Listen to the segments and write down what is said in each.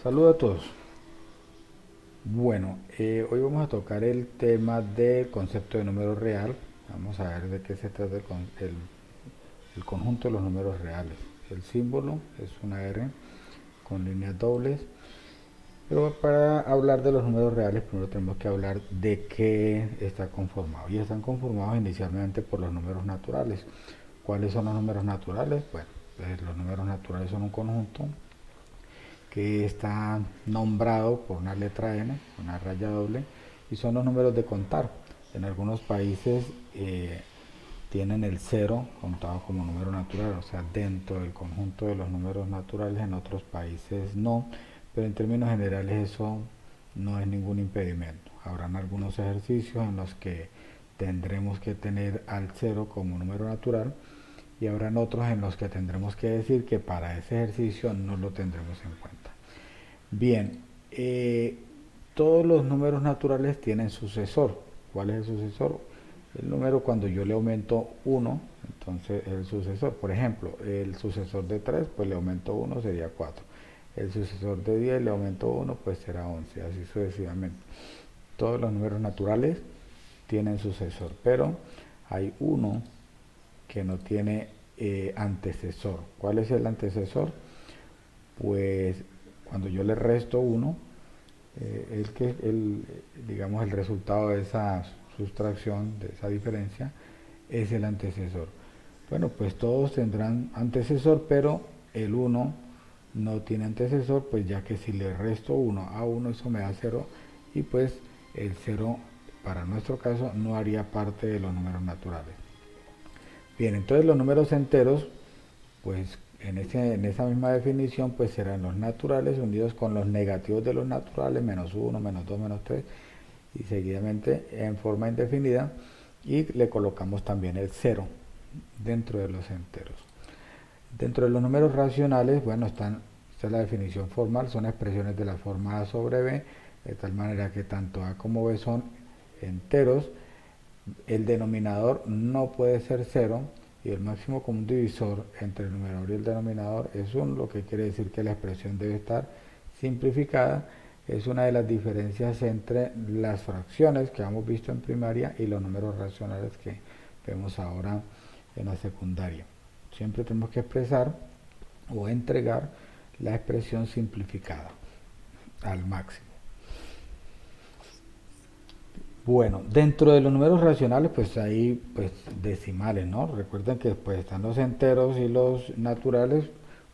Saludos a todos. Bueno, hoy vamos a tocar el tema del concepto de número real. Vamos a ver de qué se trata el conjunto de los números reales. El símbolo es una R con líneas dobles. Pero para hablar de los números reales, primero tenemos que hablar de qué está conformado. Y están conformados inicialmente por los números naturales. ¿Cuáles son los números naturales? Bueno, pues los números naturales son un conjunto que está nombrado por una letra N, una raya doble, y son los números de contar. En algunos países tienen el cero contado como número natural, o sea, dentro del conjunto de los números naturales, en otros países no, pero en términos generales eso no es ningún impedimento. Habrán algunos ejercicios en los que tendremos que tener al cero como número natural y habrán otros en los que tendremos que decir que para ese ejercicio no lo tendremos en cuenta. Bien, todos los números naturales tienen sucesor. ¿Cuál es el sucesor? El número cuando yo le aumento uno, entonces es el sucesor. Por ejemplo, el sucesor de 3, pues le aumento uno, sería 4. El sucesor de 10 le aumento uno, pues será 11, así sucesivamente. Todos los números naturales tienen sucesor, pero hay uno que no tiene antecesor. ¿Cuál es el antecesor? Pues cuando yo le resto uno, digamos, el resultado de esa sustracción, de esa diferencia, es el antecesor. Bueno, pues todos tendrán antecesor, pero el uno no tiene antecesor, pues ya que si le resto uno a uno eso me da cero y pues el cero para nuestro caso no haría parte de los números naturales. Bien, entonces los números enteros, pues en esa misma definición, pues serán los naturales unidos con los negativos de los naturales, menos uno, menos 2, menos 3, y seguidamente en forma indefinida, y le colocamos también el cero dentro de los enteros. Dentro de los números racionales, bueno, esta es la definición formal, son expresiones de la forma A sobre B, de tal manera que tanto A como B son enteros. El denominador no puede ser cero y el máximo común divisor entre el numerador y el denominador es 1, lo que quiere decir que la expresión debe estar simplificada. Es una de las diferencias entre las fracciones que hemos visto en primaria y los números racionales que vemos ahora en la secundaria. Siempre tenemos que expresar o entregar la expresión simplificada al máximo. Bueno, dentro de los números racionales, pues hay pues decimales, ¿no? Recuerden que pues están los enteros y los naturales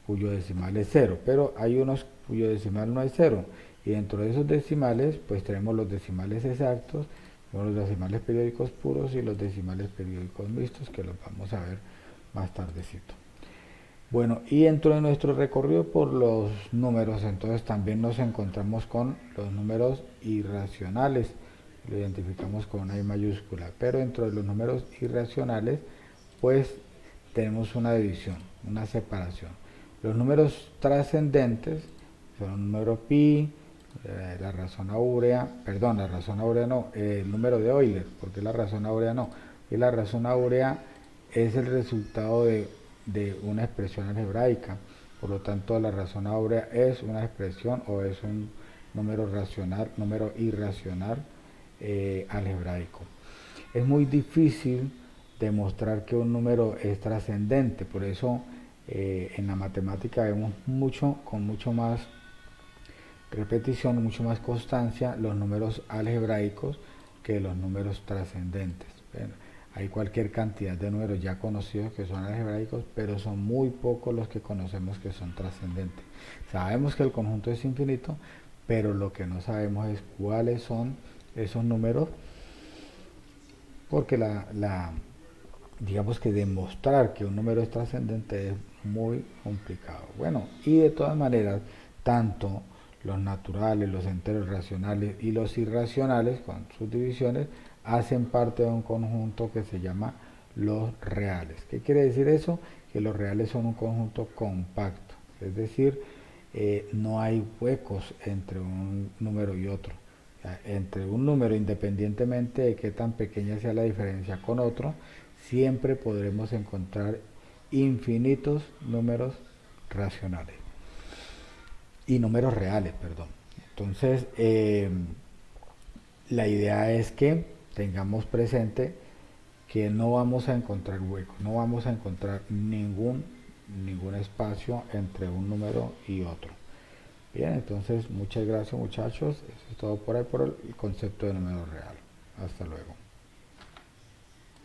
cuyo decimal es cero, pero hay unos cuyo decimal no es cero. Y dentro de esos decimales, pues tenemos los decimales exactos, los decimales periódicos puros y los decimales periódicos mixtos, que los vamos a ver más tardecito. Bueno, y dentro de nuestro recorrido por los números, entonces también nos encontramos con los números irracionales. Lo identificamos con una I mayúscula, pero dentro de los números irracionales, pues tenemos una división, una separación. Los números trascendentes son el número pi, la razón áurea, perdón, la razón áurea no, el número de Euler, porque la razón áurea no. Y la razón áurea es el resultado de una expresión algebraica. Por lo tanto, la razón áurea es una expresión o es un número racional, número irracional algebraico. Es muy difícil demostrar que un número es trascendente, por eso en la matemática vemos con mucho más repetición, mucho más constancia los números algebraicos que los números trascendentes. Bueno, hay cualquier cantidad de números ya conocidos que son algebraicos, pero son muy pocos los que conocemos que son trascendentes. Sabemos que el conjunto es infinito, pero lo que no sabemos es cuáles son esos números, porque digamos que demostrar que un número es trascendente es muy complicado. Bueno, y de todas maneras, tanto los naturales, los enteros racionales y los irracionales, con sus divisiones, hacen parte de un conjunto que se llama los reales. ¿Qué quiere decir eso? Que los reales son un conjunto compacto, es decir, no hay huecos entre un número y otro. Entre un número, independientemente de qué tan pequeña sea la diferencia con otro, siempre podremos encontrar infinitos números racionales. y números reales, perdón. Entonces, la idea es que tengamos presente que no vamos a encontrar hueco, no vamos a encontrar ningún espacio entre un número y otro. Bien, entonces muchas gracias muchachos, eso es todo por ahí por el concepto de número real. Hasta luego.